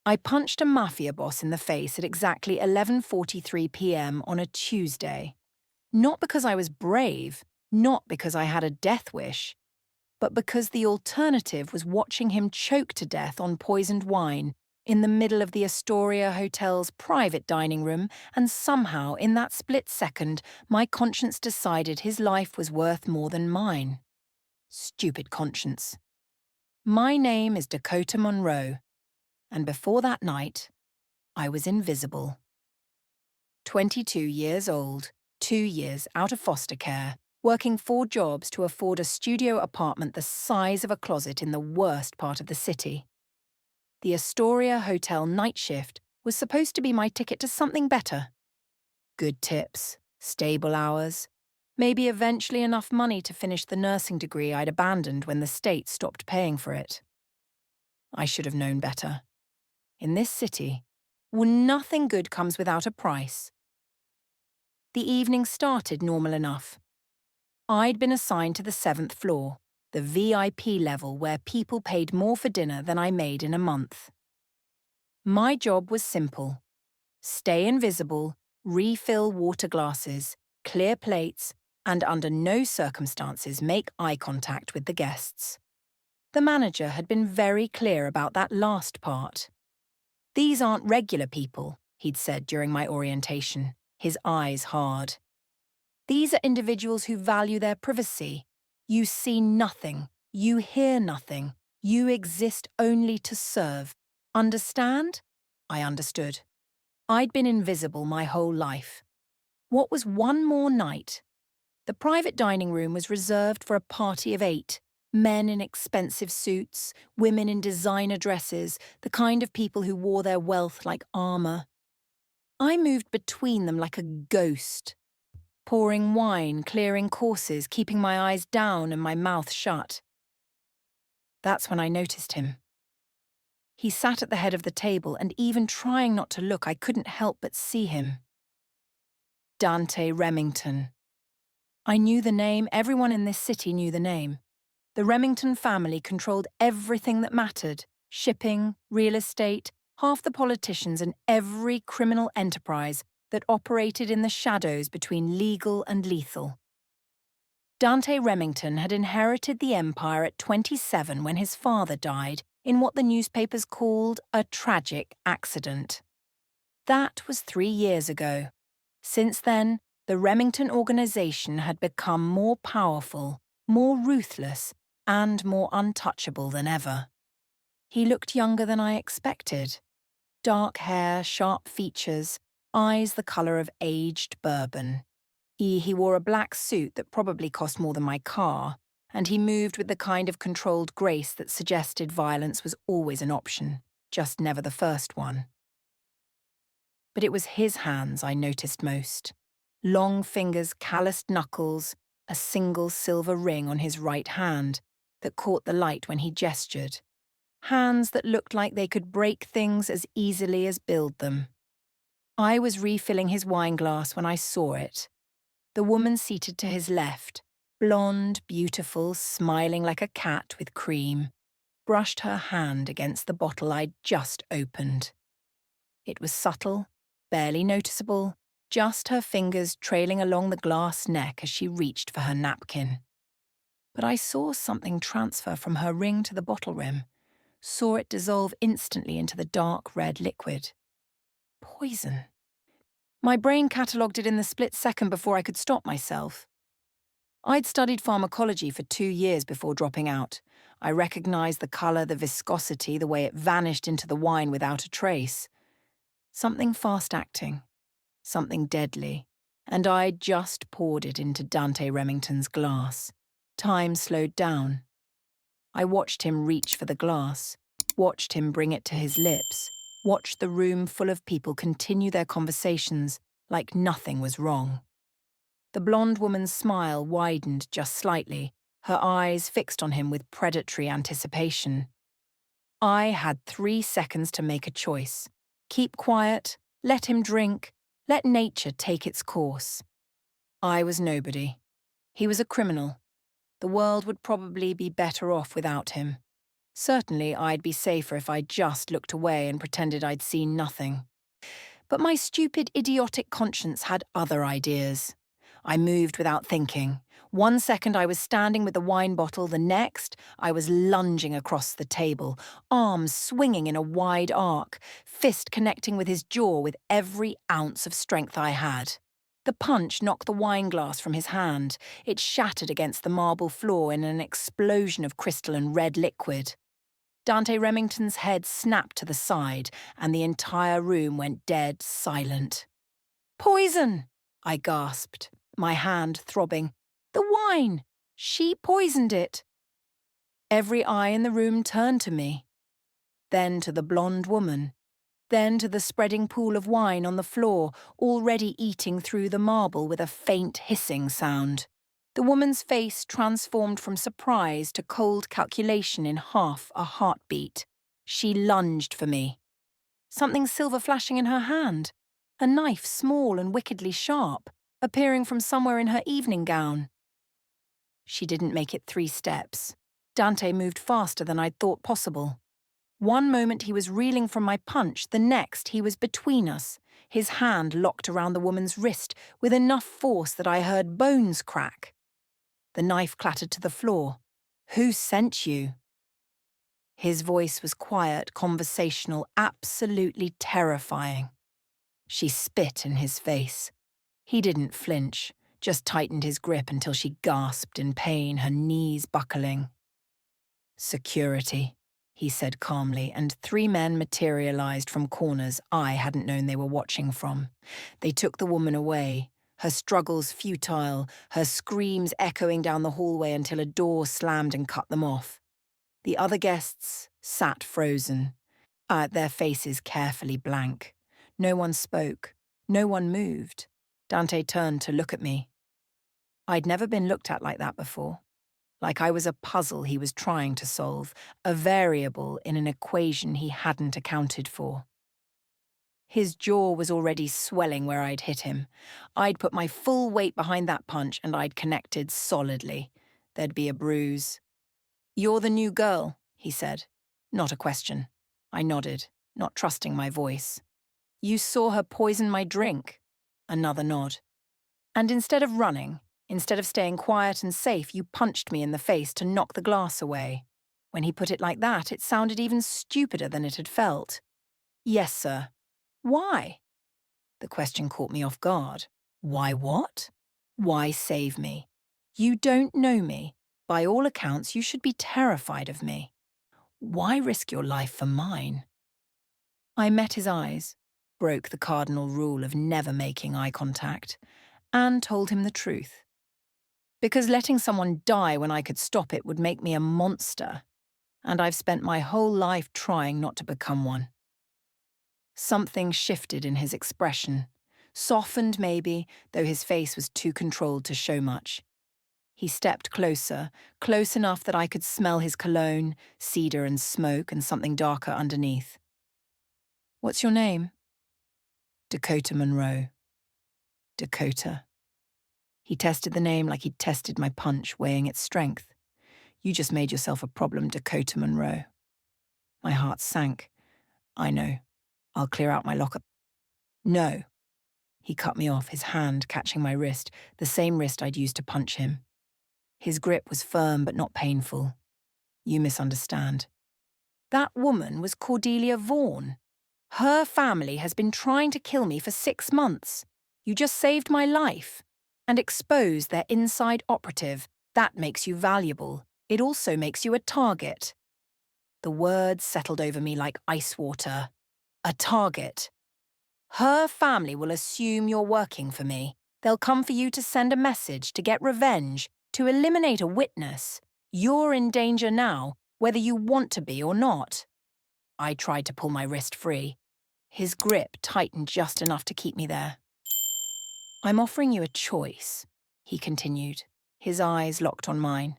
I punched a Mafia boss in the face at exactly 11:43 p.m. on a Tuesday. Not because I was brave, not because I had a death wish, but because the alternative was watching him choke to death on poisoned wine in the middle of the Astoria Hotel's private dining room, and somehow, in that split second, my conscience decided his life was worth more than mine. Stupid conscience. My name is Dakota Monroe, and before that night, I was invisible. 22 years old, 2 years out of foster care, working 4 jobs to afford a studio apartment the size of a closet in the worst part of the city. The Astoria Hotel night shift was supposed to be my ticket to something better. Good tips, stable hours, maybe eventually enough money to finish the nursing degree I'd abandoned when the state stopped paying for it. I should have known better. In this city, nothing good comes without a price. The evening started normal enough. I'd been assigned to the 7th floor, the VIP level where people paid more for dinner than I made in a month. My job was simple. Stay invisible, refill water glasses, clear plates, and under no circumstances make eye contact with the guests. The manager had been very clear about that last part. "These aren't regular people," he'd said during my orientation, his eyes hard. "These are individuals who value their privacy. You see nothing, you hear nothing, you exist only to serve. Understand?" I understood. I'd been invisible my whole life. What was one more night? The private dining room was reserved for a party of 8. Men in expensive suits, women in designer dresses, the kind of people who wore their wealth like armor. I moved between them like a ghost, pouring wine, clearing courses, keeping my eyes down and my mouth shut. That's when I noticed him. He sat at the head of the table, and even trying not to look, I couldn't help but see him. Dante Remington. I knew the name, everyone in this city knew the name. The Remington family controlled everything that mattered: shipping, real estate, half the politicians, and every criminal enterprise that operated in the shadows between legal and lethal. Dante Remington had inherited the empire at 27 when his father died in what the newspapers called a tragic accident. That was 3 years ago. Since then, the Remington organization had become more powerful, more ruthless, and more untouchable than ever. He looked younger than I expected. Dark hair, sharp features, eyes the colour of aged bourbon. He wore a black suit that probably cost more than my car, and he moved with the kind of controlled grace that suggested violence was always an option, just never the first one. But it was his hands I noticed most. Long fingers, calloused knuckles, a single silver ring on his right hand that caught the light when he gestured. Hands that looked like they could break things as easily as build them. I was refilling his wine glass when I saw it. The woman seated to his left, blonde, beautiful, smiling like a cat with cream, brushed her hand against the bottle I'd just opened. It was subtle, barely noticeable, just her fingers trailing along the glass neck as she reached for her napkin. But I saw something transfer from her ring to the bottle rim, saw it dissolve instantly into the dark red liquid. Poison. My brain catalogued it in the split second before I could stop myself. I'd studied pharmacology for 2 years before dropping out. I recognized the colour, the viscosity, the way it vanished into the wine without a trace. Something fast-acting, something deadly, and I just poured it into Dante Remington's glass. Time slowed down. I watched him reach for the glass, watched him bring it to his lips, watched the room full of people continue their conversations like nothing was wrong. The blonde woman's smile widened just slightly, her eyes fixed on him with predatory anticipation. I had 3 seconds to make a choice. Keep quiet, let him drink, let nature take its course. I was nobody. He was a criminal. The world would probably be better off without him. Certainly, I'd be safer if I just looked away and pretended I'd seen nothing. But my stupid, idiotic conscience had other ideas. I moved without thinking. 1 second I was standing with the wine bottle, the next I was lunging across the table, arms swinging in a wide arc, fist connecting with his jaw with every ounce of strength I had. The punch knocked the wine glass from his hand. It shattered against the marble floor in an explosion of crystal and red liquid. Dante Remington's head snapped to the side, and the entire room went dead silent. "Poison!" I gasped, my hand throbbing. "The wine! She poisoned it!" Every eye in the room turned to me, then to the blonde woman, then to the spreading pool of wine on the floor, already eating through the marble with a faint hissing sound. The woman's face transformed from surprise to cold calculation in half a heartbeat. She lunged for me. Something silver flashing in her hand, a knife small and wickedly sharp, appearing from somewhere in her evening gown. She didn't make it 3 steps. Dante moved faster than I'd thought possible. One moment he was reeling from my punch, the next he was between us, his hand locked around the woman's wrist with enough force that I heard bones crack. The knife clattered to the floor. "Who sent you?" His voice was quiet, conversational, absolutely terrifying. She spit in his face. He didn't flinch, just tightened his grip until she gasped in pain, her knees buckling. "Security," he said calmly, and 3 men materialized from corners I hadn't known they were watching from. They took the woman away, her struggles futile, her screams echoing down the hallway until a door slammed and cut them off. The other guests sat frozen, their faces carefully blank. No one spoke, no one moved. Dante turned to look at me. I'd never been looked at like that before, like I was a puzzle he was trying to solve, a variable in an equation he hadn't accounted for. His jaw was already swelling where I'd hit him. I'd put my full weight behind that punch and I'd connected solidly. There'd be a bruise. "You're the new girl," he said. Not a question. I nodded, not trusting my voice. "You saw her poison my drink." Another nod. "And instead of running, instead of staying quiet and safe, you punched me in the face to knock the glass away." When he put it like that, it sounded even stupider than it had felt. "Yes, sir." "Why?" The question caught me off guard. Why what? Why save me? You don't know me. By all accounts, you should be terrified of me. Why risk your life for mine? I met his eyes, broke the cardinal rule of never making eye contact, and told him the truth. Because letting someone die when I could stop it would make me a monster, and I've spent my whole life trying not to become one. Something shifted in his expression, softened maybe, though his face was too controlled to show much. He stepped closer, close enough that I could smell his cologne, cedar and smoke, and something darker underneath. "What's your name?" "Dakota Monroe." Dakota. He tested the name like he'd tested my punch, weighing its strength. "You just made yourself a problem, Dakota Monroe." My heart sank. "I know. I'll clear out my locker." "No." He cut me off, his hand catching my wrist, the same wrist I'd used to punch him. His grip was firm but not painful. "You misunderstand. That woman was Cordelia Vaughan. Her family has been trying to kill me for 6 months. You just saved my life and exposed their inside operative. That makes you valuable. It also makes you a target." The words settled over me like ice water. A target. Her family will assume you're working for me. They'll come for you to send a message, to get revenge, to eliminate a witness. You're in danger now, whether you want to be or not. I tried to pull my wrist free. His grip tightened just enough to keep me there. "I'm offering you a choice," he continued, his eyes locked on mine.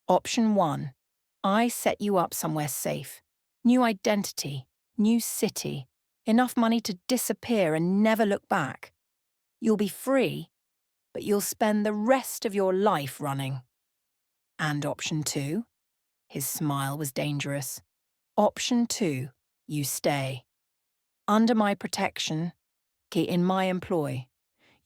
"Option 1, I set you up somewhere safe. New identity, new city, enough money to disappear and never look back. You'll be free, but you'll spend the rest of your life running. And option 2, his smile was dangerous. Option 2, you stay. Under my protection, in my employ.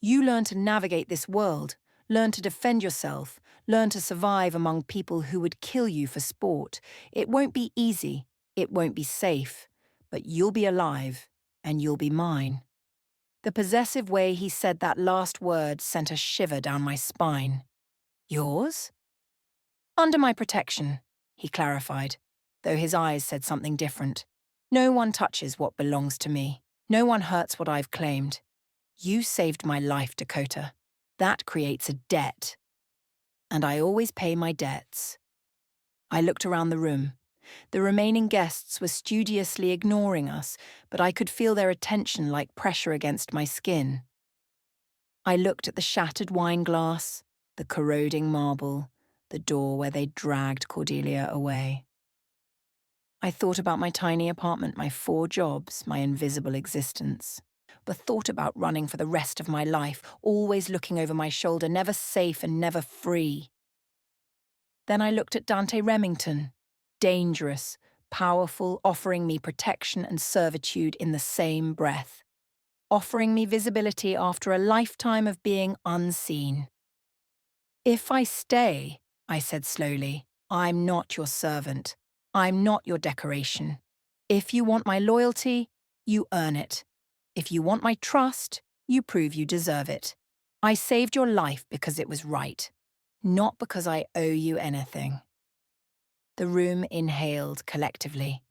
You learn to navigate this world, learn to defend yourself, learn to survive among people who would kill you for sport. It won't be easy, it won't be safe, but you'll be alive, and you'll be mine. The possessive way he said that last word sent a shiver down my spine. Yours? Under my protection, he clarified, though his eyes said something different. No one touches what belongs to me. No one hurts what I've claimed. You saved my life, Dakota. That creates a debt. And I always pay my debts. I looked around the room. The remaining guests were studiously ignoring us, but I could feel their attention like pressure against my skin. I looked at the shattered wine glass, the corroding marble, the door where they'd dragged Cordelia away. I thought about my tiny apartment, my 4 jobs, my invisible existence, but thought about running for the rest of my life, always looking over my shoulder, never safe and never free. Then I looked at Dante Remington, dangerous, powerful, offering me protection and servitude in the same breath, offering me visibility after a lifetime of being unseen. If I stay, I said slowly, I'm not your servant. I'm not your decoration. If you want my loyalty, you earn it. If you want my trust, you prove you deserve it. I saved your life because it was right, not because I owe you anything. The room inhaled collectively.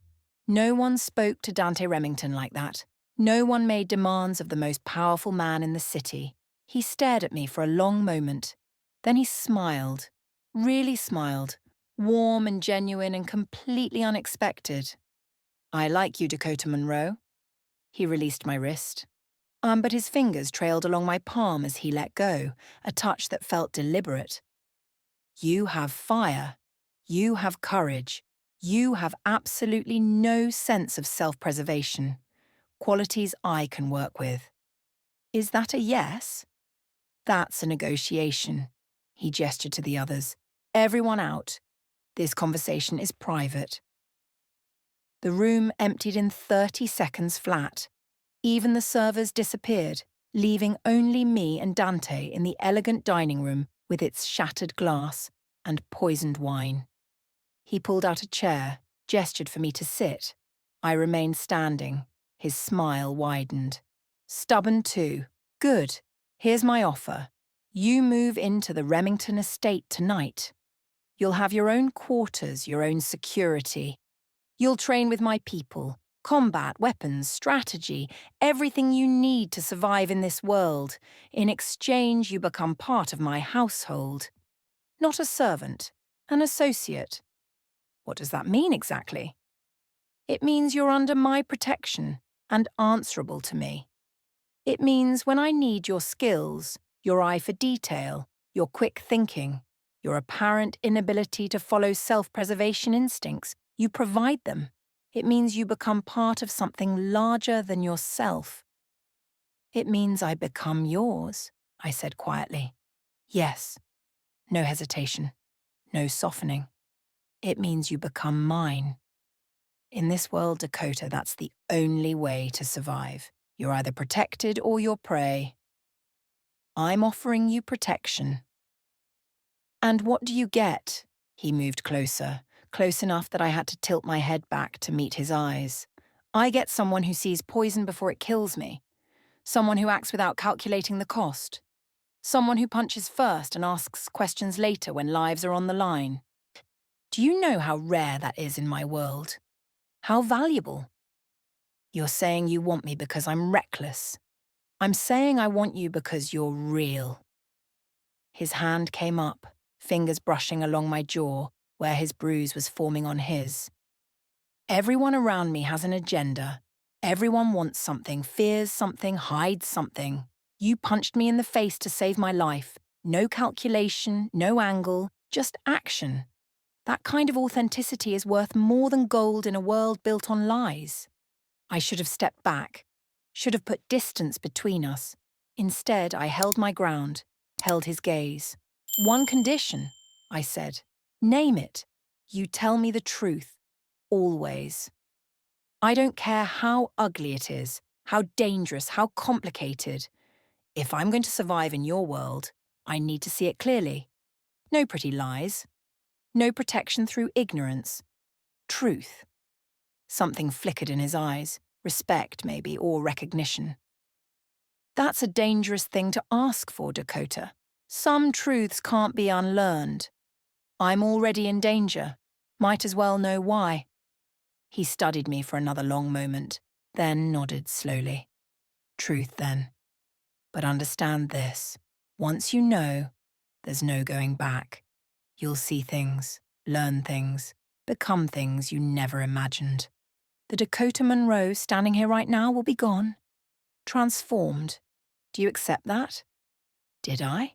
No one spoke to Dante Remington like that. No one made demands of the most powerful man in the city. He stared at me for a long moment. Then he smiled, really smiled, warm and genuine and completely unexpected. I like you, Dakota Monroe. He released my wrist. But his fingers trailed along my palm as he let go, a touch that felt deliberate. You have fire. You have courage. You have absolutely no sense of self-preservation. Qualities I can work with. Is that a yes? That's a negotiation. He gestured to the others. Everyone out. This conversation is private. The room emptied in 30 seconds flat. Even the servers disappeared, leaving only me and Dante in the elegant dining room with its shattered glass and poisoned wine. He pulled out a chair, gestured for me to sit. I remained standing. His smile widened. Stubborn too. Good. Here's my offer. You move into the Remington estate tonight. You'll have your own quarters, your own security. You'll train with my people. Combat, weapons, strategy, everything you need to survive in this world. In exchange, you become part of my household. Not a servant, an associate. What does that mean exactly? It means you're under my protection and answerable to me. It means when I need your skills, your eye for detail, your quick thinking, your apparent inability to follow self-preservation instincts, you provide them. It means you become part of something larger than yourself. It means I become yours, I said quietly. Yes. No hesitation. No softening. It means you become mine. In this world, Dakota, that's the only way to survive. You're either protected or you're prey. I'm offering you protection. And what do you get? He moved closer, close enough that I had to tilt my head back to meet his eyes. I get someone who sees poison before it kills me. Someone who acts without calculating the cost. Someone who punches first and asks questions later when lives are on the line. Do you know how rare that is in my world? How valuable? You're saying you want me because I'm reckless. I'm saying I want you because you're real. His hand came up, fingers brushing along my jaw, where his bruise was forming on his. Everyone around me has an agenda. Everyone wants something, fears something, hides something. You punched me in the face to save my life. No calculation, no angle, just action. That kind of authenticity is worth more than gold in a world built on lies. I should have stepped back, should have put distance between us. Instead, I held my ground, held his gaze. One condition, I said. Name it. You tell me the truth. always. I don't care how ugly it is, how dangerous, how complicated. If I'm going to survive in your world, I need to see it clearly. No pretty lies. No protection through ignorance. Truth. Something flickered in his eyes, respect maybe, or recognition. That's a dangerous thing to ask for, Dakota. Some truths can't be unlearned. I'm already in danger. Might as well know why. He studied me for another long moment, then nodded slowly. Truth, then. But understand this. Once you know, there's no going back. You'll see things, learn things, become things you never imagined. The Dakota Monroe standing here right now will be gone. Transformed. Do you accept that? Did I?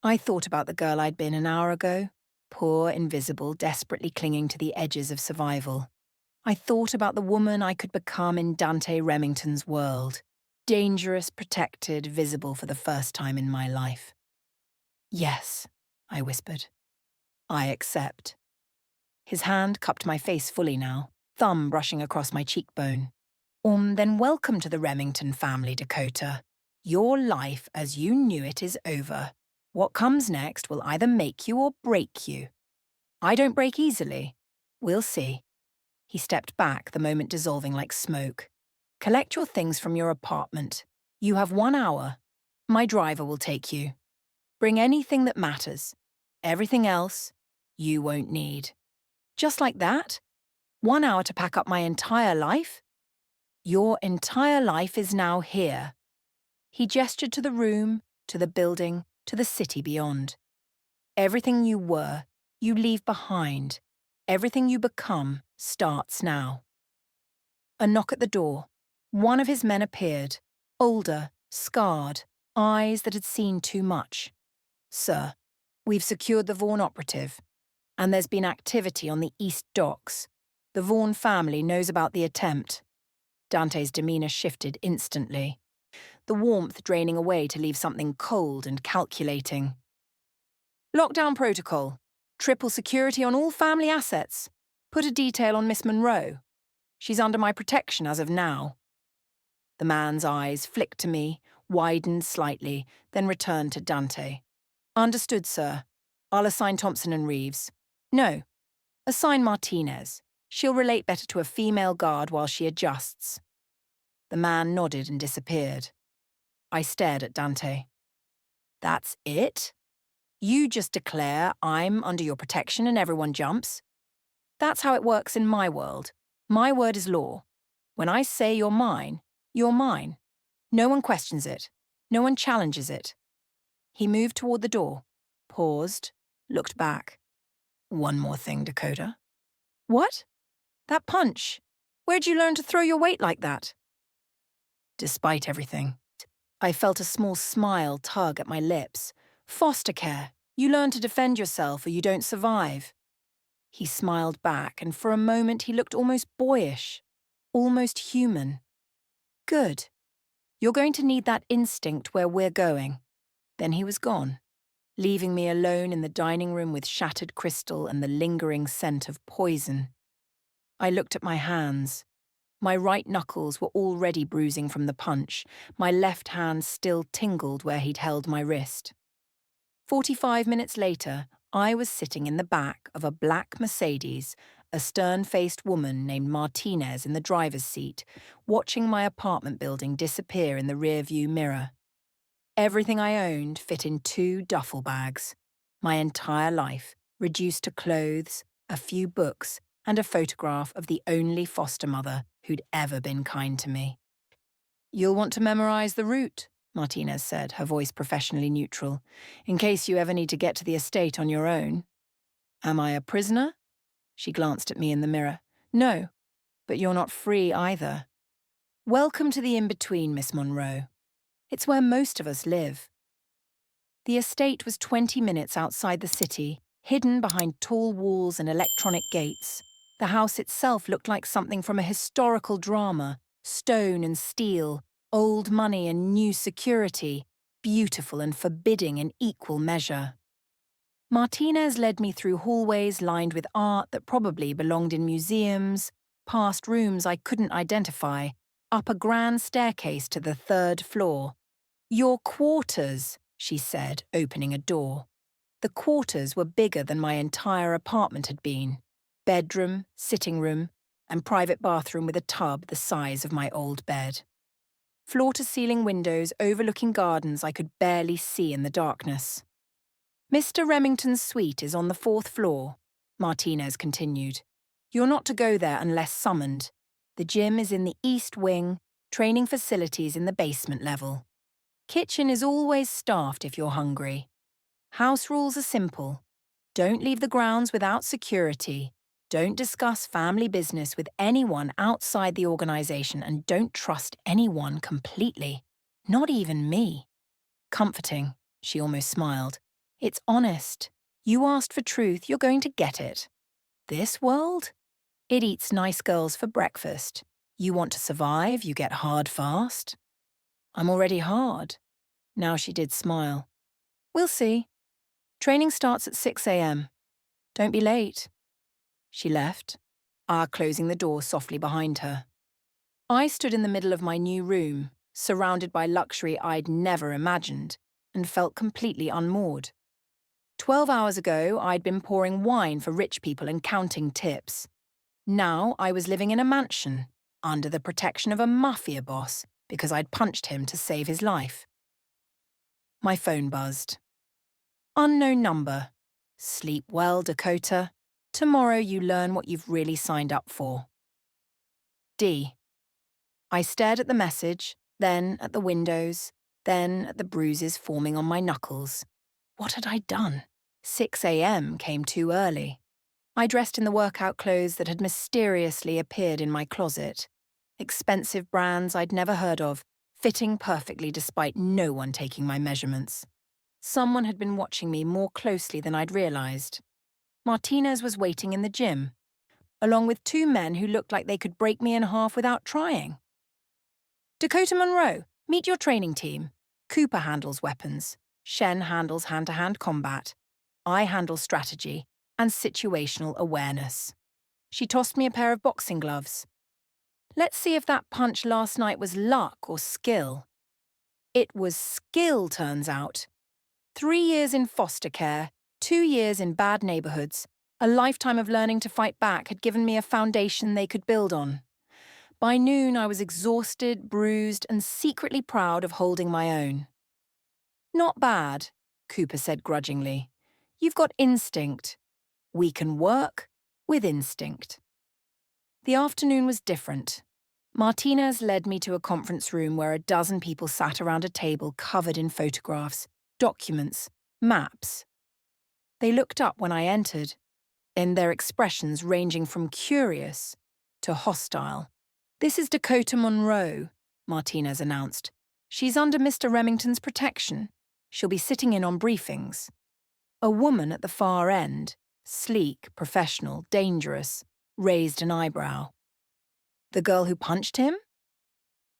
I thought about the girl I'd been an hour ago. Poor, invisible, desperately clinging to the edges of survival. I thought about the woman I could become in Dante Remington's world. Dangerous, protected, visible for the first time in my life. Yes, I whispered. I accept. His hand cupped my face fully now, thumb brushing across my cheekbone. Then welcome to the Remington family, Dakota. Your life as you knew it is over. What comes next will either make you or break you. I don't break easily. We'll see. He stepped back, the moment dissolving like smoke. Collect your things from your apartment. You have 1 hour. My driver will take you. Bring anything that matters. Everything else, you won't need. Just like that? 1 hour to pack up my entire life? Your entire life is now here. He gestured to the room, to the building, to the city beyond. Everything you were, you leave behind. Everything you become starts now. A knock at the door. One of his men appeared, older, scarred, eyes that had seen too much. Sir, we've secured the Vaughan operative, and there's been activity on the East Docks. The Vaughan family knows about the attempt. Dante's demeanour shifted instantly, the warmth draining away to leave something cold and calculating. Lockdown protocol. Triple security on all family assets. Put a detail on Miss Monroe. She's under my protection as of now. The man's eyes flicked to me, widened slightly, then returned to Dante. Understood, sir. I'll assign Thompson and Reeves. No, assign Martinez. She'll relate better to a female guard while she adjusts. The man nodded and disappeared. I stared at Dante. That's it? You just declare I'm under your protection and everyone jumps? That's how it works in my world. My word is law. When I say you're mine, you're mine. No one questions it. No one challenges it. He moved toward the door, paused, looked back. One more thing, Dakota. What? That punch. Where'd you learn to throw your weight like that? Despite everything, I felt a small smile tug at my lips. Foster care. You learn to defend yourself or you don't survive. He smiled back, and for a moment he looked almost boyish, almost human. Good. You're going to need that instinct where we're going. Then he was gone, leaving me alone in the dining room with shattered crystal and the lingering scent of poison. I looked at my hands. My right knuckles were already bruising from the punch. My left hand still tingled where he'd held my wrist. 45 minutes later, I was sitting in the back of a black Mercedes, a stern-faced woman named Martinez in the driver's seat, watching my apartment building disappear in the rear-view mirror. Everything I owned fit in 2 duffel bags. My entire life, reduced to clothes, a few books, and a photograph of the only foster mother who'd ever been kind to me. You'll want to memorize the route, Martinez said, her voice professionally neutral, in case you ever need to get to the estate on your own. Am I a prisoner? She glanced at me in the mirror. No, but you're not free either. Welcome to the in-between, Miss Monroe. It's where most of us live. The estate was 20 minutes outside the city, hidden behind tall walls and electronic gates. The house itself looked like something from a historical drama, stone and steel, old money and new security, beautiful and forbidding in equal measure. Martinez led me through hallways lined with art that probably belonged in museums, past rooms I couldn't identify, up a grand staircase to the 3rd floor. "Your quarters," she said, opening a door. The quarters were bigger than my entire apartment had been. Bedroom, sitting room, and private bathroom with a tub the size of my old bed. Floor-to-ceiling windows overlooking gardens I could barely see in the darkness. "Mr. Remington's suite is on the 4th floor," Martinez continued. "You're not to go there unless summoned. The gym is in the east wing, training facilities in the basement level. Kitchen is always staffed if you're hungry. House rules are simple. Don't leave the grounds without security. Don't discuss family business with anyone outside the organization, and don't trust anyone completely. Not even me." Comforting, she almost smiled. "It's honest. You asked for truth, you're going to get it. This world? It eats nice girls for breakfast. You want to survive, you get hard fast." "I'm already hard." Now she did smile. "We'll see. Training starts at 6 a.m. Don't be late." She left, closing the door softly behind her. I stood in the middle of my new room, surrounded by luxury I'd never imagined, and felt completely unmoored. 12 hours ago, I'd been pouring wine for rich people and counting tips. Now I was living in a mansion, under the protection of a Mafia boss, because I'd punched him to save his life. My phone buzzed. "Unknown number. Sleep well, Dakota. Tomorrow you learn what you've really signed up for. D." I stared at the message, then at the windows, then at the bruises forming on my knuckles. What had I done? 6 a.m. came too early. I dressed in the workout clothes that had mysteriously appeared in my closet. Expensive brands I'd never heard of, fitting perfectly despite no one taking my measurements. Someone had been watching me more closely than I'd realized. Martinez was waiting in the gym, along with 2 men who looked like they could break me in half without trying. "Dakota Monroe, meet your training team. Cooper handles weapons. Shen handles hand-to-hand combat. I handle strategy and situational awareness." She tossed me a pair of boxing gloves. "Let's see if that punch last night was luck or skill." It was skill, turns out. 3 years in foster care, 2 years in bad neighborhoods, a lifetime of learning to fight back had given me a foundation they could build on. By noon, I was exhausted, bruised, and secretly proud of holding my own. "Not bad," Cooper said grudgingly. "You've got instinct. We can work with instinct." The afternoon was different. Martinez led me to a conference room where a dozen people sat around a table covered in photographs, documents, maps. They looked up when I entered, in their expressions ranging from curious to hostile. "This is Dakota Monroe," Martinez announced. "She's under Mr. Remington's protection. She'll be sitting in on briefings." A woman at the far end, sleek, professional, dangerous, raised an eyebrow. "The girl who punched him?"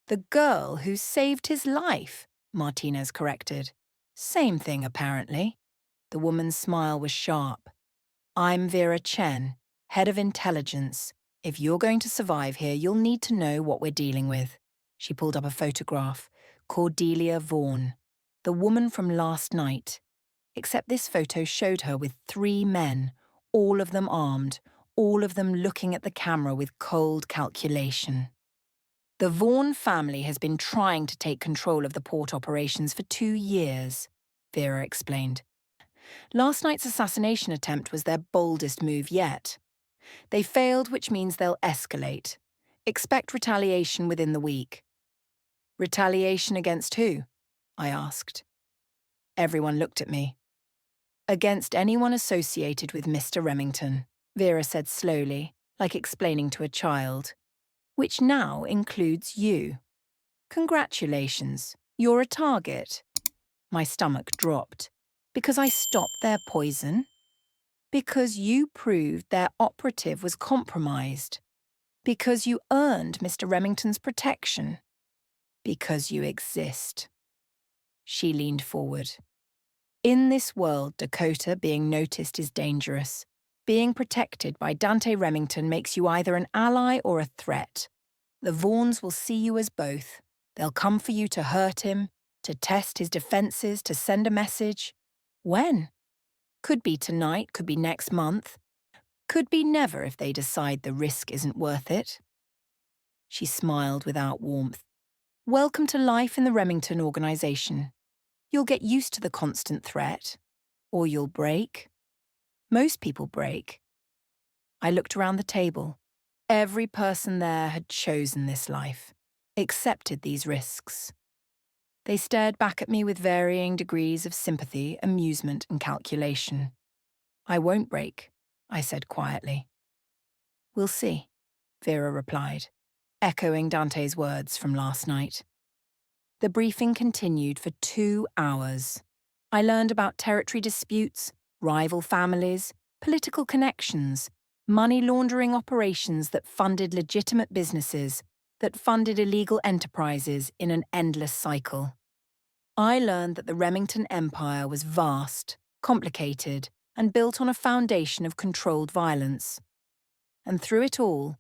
"The girl who saved his life," Martinez corrected. "Same thing, apparently." The woman's smile was sharp. "I'm Vera Chen, head of intelligence. If you're going to survive here, you'll need to know what we're dealing with." She pulled up a photograph. Cordelia Vaughn, the woman from last night. Except this photo showed her with 3 men, all of them armed, all of them looking at the camera with cold calculation. "The Vaughn family has been trying to take control of the port operations for 2 years, Vera explained. Last night's assassination attempt was their boldest move yet. They failed, which means they'll escalate. Expect retaliation within the week." "Retaliation against who?" I asked. Everyone looked at me. "Against anyone associated with Mr. Remington," Vera said slowly, like explaining to a child. "Which now includes you. Congratulations, you're a target." My stomach dropped. "Because I stopped their poison? Because you proved their operative was compromised? Because you earned Mr. Remington's protection? Because you exist." She leaned forward. In this world, Dakota, being noticed is dangerous. Being protected by Dante Remington makes you either an ally or a threat. The Vaughns will see you as both. They'll come for you to hurt him, to test his defenses, to send a message. When? Could be tonight, could be next month. Could be never if they decide the risk isn't worth it. She smiled without warmth. Welcome to life in the Remington organization. You'll get used to the constant threat. Or you'll break. Most people break. I looked around the table. Every person there had chosen this life, accepted these risks. They stared back at me with varying degrees of sympathy, amusement, and calculation. I won't break, I said quietly. We'll see, Vera replied, echoing Dante's words from last night. The briefing continued for 2 hours. I learned about territory disputes, rival families, political connections, money laundering operations that funded legitimate businesses, that funded illegal enterprises in an endless cycle. I learned that the Remington Empire was vast, complicated, and built on a foundation of controlled violence. And through it all,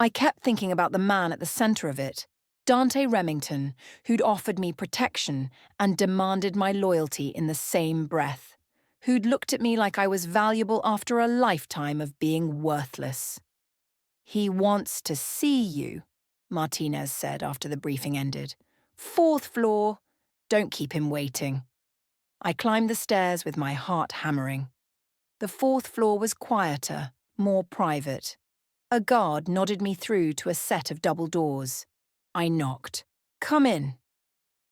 I kept thinking about the man at the center of it, Dante Remington, who'd offered me protection and demanded my loyalty in the same breath, who'd looked at me like I was valuable after a lifetime of being worthless. He wants to see you, Martinez said after the briefing ended. 4th floor. Don't keep him waiting. I climbed the stairs with my heart hammering. The 4th floor was quieter, more private. A guard nodded me through to a set of double doors. I knocked. Come in.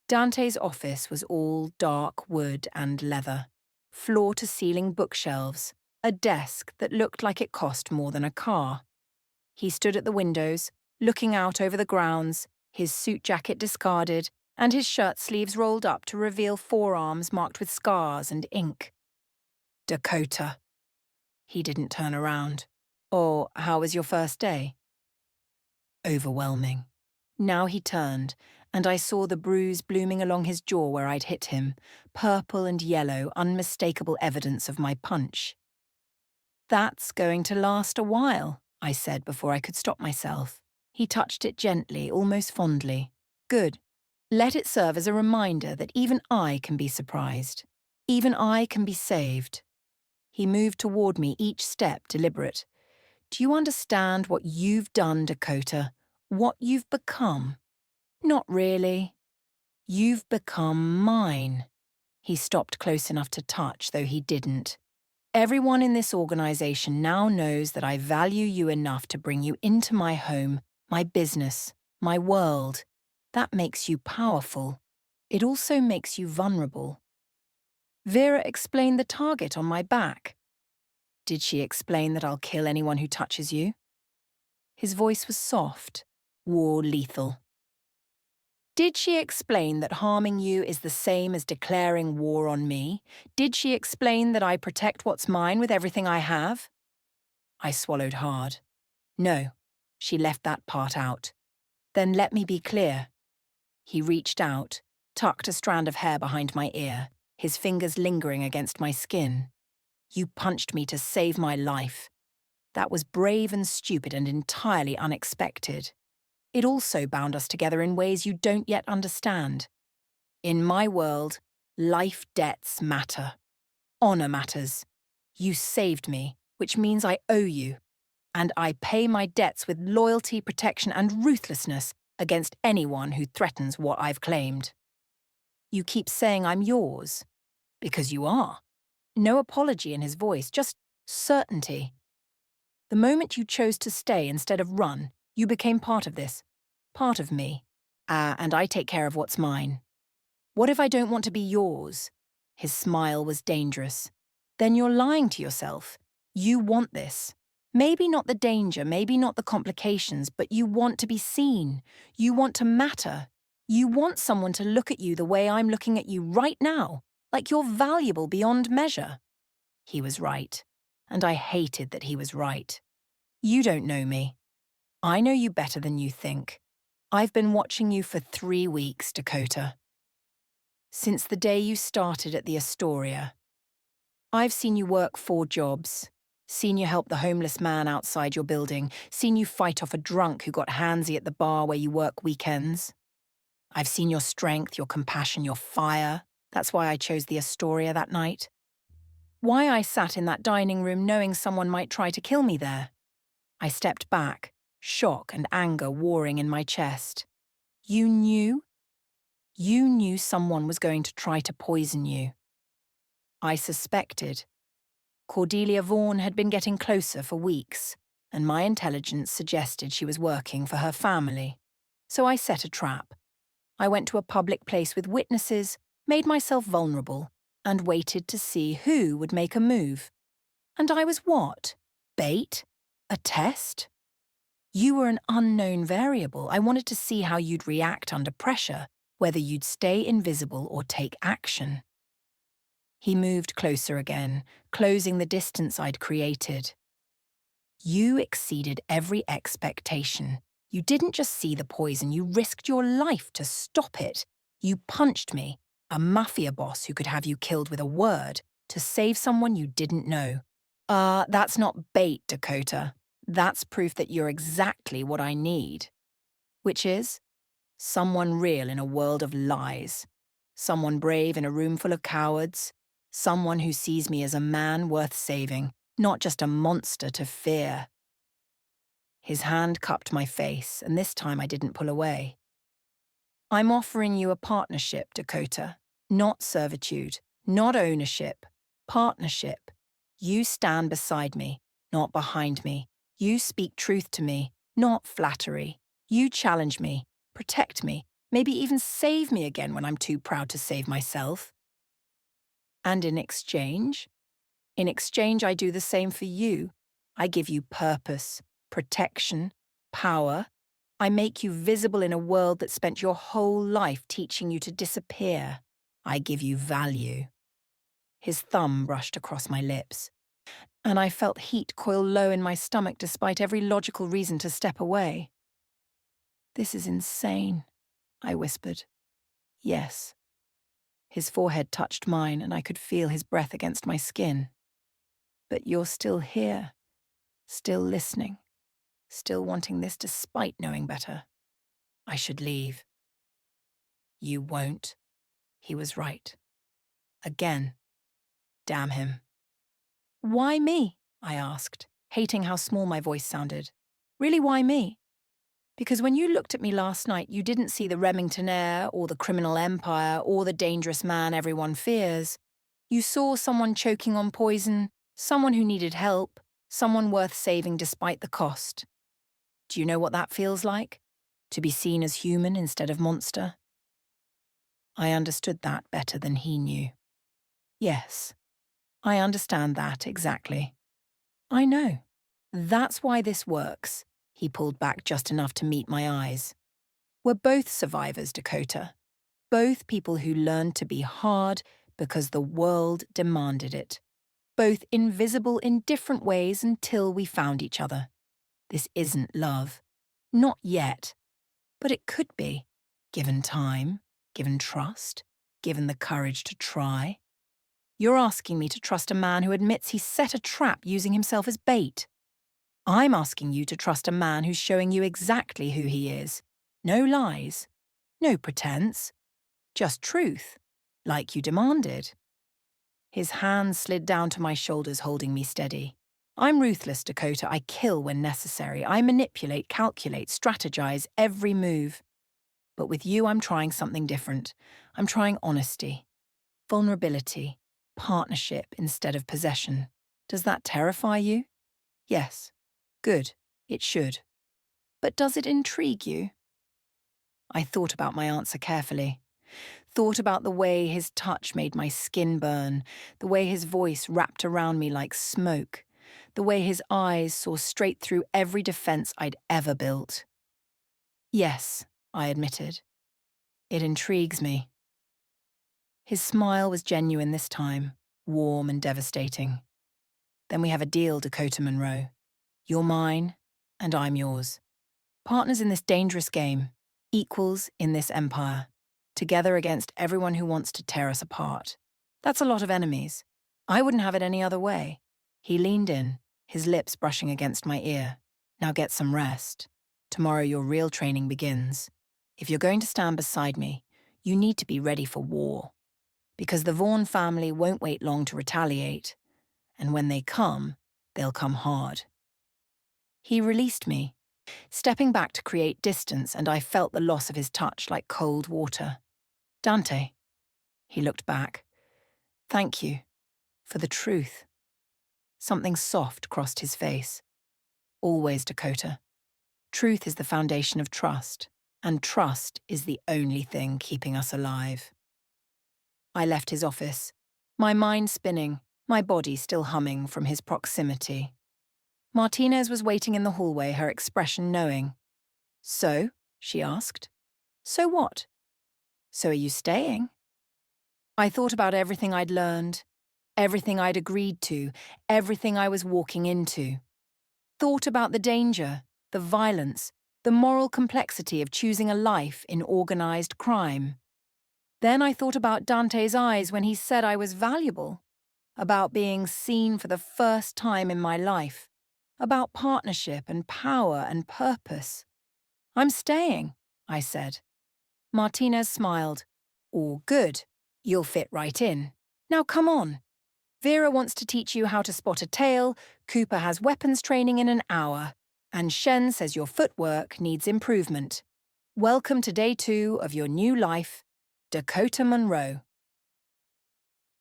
Dante's office was all dark wood and leather. Floor-to-ceiling bookshelves, a desk that looked like it cost more than a car. He stood at the windows, looking out over the grounds, his suit jacket discarded, and his shirt sleeves rolled up to reveal forearms marked with scars and ink. Dakota. He didn't turn around. Or, how was your first day? Overwhelming. Now he turned, and I saw the bruise blooming along his jaw where I'd hit him, purple and yellow, unmistakable evidence of my punch. That's going to last a while, I said before I could stop myself. He touched it gently, almost fondly. Good. Let it serve as a reminder that even I can be surprised. Even I can be saved. He moved toward me, each step deliberate. Do you understand what you've done, Dakota? What you've become? Not really. You've become mine. He stopped close enough to touch, though he didn't. Everyone in this organization now knows that I value you enough to bring you into my home, my business, my world. That makes you powerful. It also makes you vulnerable. Vera explained the target on my back. Did she explain that I'll kill anyone who touches you? His voice was soft, war lethal. Did she explain that harming you is the same as declaring war on me? Did she explain that I protect what's mine with everything I have? I swallowed hard. No, she left that part out. Then let me be clear. He reached out, tucked a strand of hair behind my ear, his fingers lingering against my skin. You punched me to save my life. That was brave and stupid and entirely unexpected. It also bound us together in ways you don't yet understand. In my world, life debts matter. Honor matters. You saved me, which means I owe you. And I pay my debts with loyalty, protection, and ruthlessness against anyone who threatens what I've claimed. You keep saying I'm yours, because you are. No apology in his voice, just certainty. The moment you chose to stay instead of run, you became part of this, part of me. And I take care of what's mine. What if I don't want to be yours? His smile was dangerous. Then you're lying to yourself. You want this. Maybe not the danger, maybe not the complications, but you want to be seen. You want to matter. You want someone to look at you the way I'm looking at you right now, like you're valuable beyond measure. He was right, and I hated that he was right. You don't know me. I know you better than you think. I've been watching you for 3 weeks, Dakota. Since the day you started at the Astoria. I've seen you work 4 jobs, seen you help the homeless man outside your building, seen you fight off a drunk who got handsy at the bar where you work weekends. I've seen your strength, your compassion, your fire. That's why I chose the Astoria that night. Why I sat in that dining room knowing someone might try to kill me there. I stepped back, shock and anger warring in my chest. You knew? You knew someone was going to try to poison you. I suspected. Cordelia Vaughan had been getting closer for weeks, and my intelligence suggested she was working for her family. So I set a trap. I went to a public place with witnesses, made myself vulnerable, and waited to see who would make a move. And I was what? Bait? A test? You were an unknown variable. I wanted to see how you'd react under pressure, whether you'd stay invisible or take action. He moved closer again, closing the distance I'd created. You exceeded every expectation. You didn't just see the poison, you risked your life to stop it. You punched me, a mafia boss who could have you killed with a word, to save someone you didn't know. That's not bait, Dakota. That's proof that you're exactly what I need. Which is? Someone real in a world of lies. Someone brave in a room full of cowards. Someone who sees me as a man worth saving, not just a monster to fear. His hand cupped my face, and this time I didn't pull away. I'm offering you a partnership, Dakota. Not servitude, not ownership. Partnership. You stand beside me, not behind me. You speak truth to me, not flattery. You challenge me, protect me, maybe even save me again when I'm too proud to save myself. And in exchange? In exchange, I do the same for you. I give you purpose, protection, power. I make you visible in a world that spent your whole life teaching you to disappear. I give you value. His thumb brushed across my lips, and I felt heat coil low in my stomach despite every logical reason to step away. This is insane, I whispered. Yes. His forehead touched mine, and I could feel his breath against my skin. But you're still here, still listening, still wanting this despite knowing better. I should leave. You won't. He was right. Again. Damn him. Why me? I asked, hating how small my voice sounded. Really, why me? Because when you looked at me last night, you didn't see the Remington heir or the criminal empire or the dangerous man everyone fears. You saw someone choking on poison, someone who needed help, someone worth saving despite the cost. Do you know what that feels like? To be seen as human instead of monster? I understood that better than he knew. Yes, I understand that exactly. I know. That's why this works. He pulled back just enough to meet my eyes. We're both survivors, Dakota. Both people who learned to be hard because the world demanded it. Both invisible in different ways until we found each other. This isn't love. Not yet. But it could be, given time, given trust, given the courage to try. You're asking me to trust a man who admits he set a trap using himself as bait. I'm asking you to trust a man who's showing you exactly who he is. No lies, no pretense, just truth, like you demanded. His hand slid down to my shoulders, holding me steady. I'm ruthless, Dakota. I kill when necessary. I manipulate, calculate, strategize every move. But with you, I'm trying something different. I'm trying honesty, vulnerability, partnership instead of possession. Does that terrify you? Yes. Good. It should. But does it intrigue you? I thought about my answer carefully. Thought about the way his touch made my skin burn, the way his voice wrapped around me like smoke, the way his eyes saw straight through every defense I'd ever built. Yes, I admitted. It intrigues me. His smile was genuine this time, warm and devastating. Then we have a deal, Dakota Monroe. You're mine, and I'm yours. Partners in this dangerous game, equals in this empire. together against everyone who wants to tear us apart. That's a lot of enemies. I wouldn't have it any other way. He leaned in, his lips brushing against my ear. Now get some rest. Tomorrow your real training begins. If you're going to stand beside me, you need to be ready for war. Because the Vaughan family won't wait long to retaliate. And when they come, they'll come hard. He released me, stepping back to create distance, and I felt the loss of his touch like cold water. Dante. He looked back. Thank you. For the truth. Something soft crossed his face. Always, Dakota. Truth is the foundation of trust, and trust is the only thing keeping us alive. I left his office, my mind spinning, my body still humming from his proximity. Martinez was waiting in the hallway, her expression knowing. So? She asked. So what? So are you staying? I thought about everything I'd learned, everything I'd agreed to, everything I was walking into. Thought about the danger, the violence, the moral complexity of choosing a life in organized crime. Then I thought about Dante's eyes when he said I was valuable, about being seen for the first time in my life, about partnership and power and purpose. I'm staying, I said. Martinez smiled. All good. You'll fit right in. Now come on. Vera wants to teach you how to spot a tail, Cooper has weapons training in an hour, and Shen says your footwork needs improvement. Welcome to day 2 of your new life, Dakota Monroe.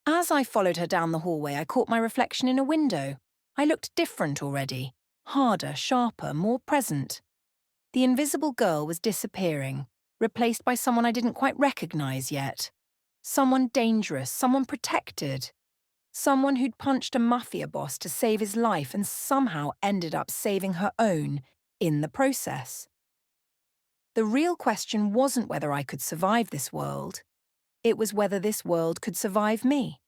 As I followed her down the hallway, I caught my reflection in a window. I looked different already, harder, sharper, more present. The invisible girl was disappearing, replaced by someone I didn't quite recognize yet. Someone dangerous, someone protected. Someone who'd punched a Mafia boss to save his life and somehow ended up saving her own in the process. The real question wasn't whether I could survive this world. It was whether this world could survive me.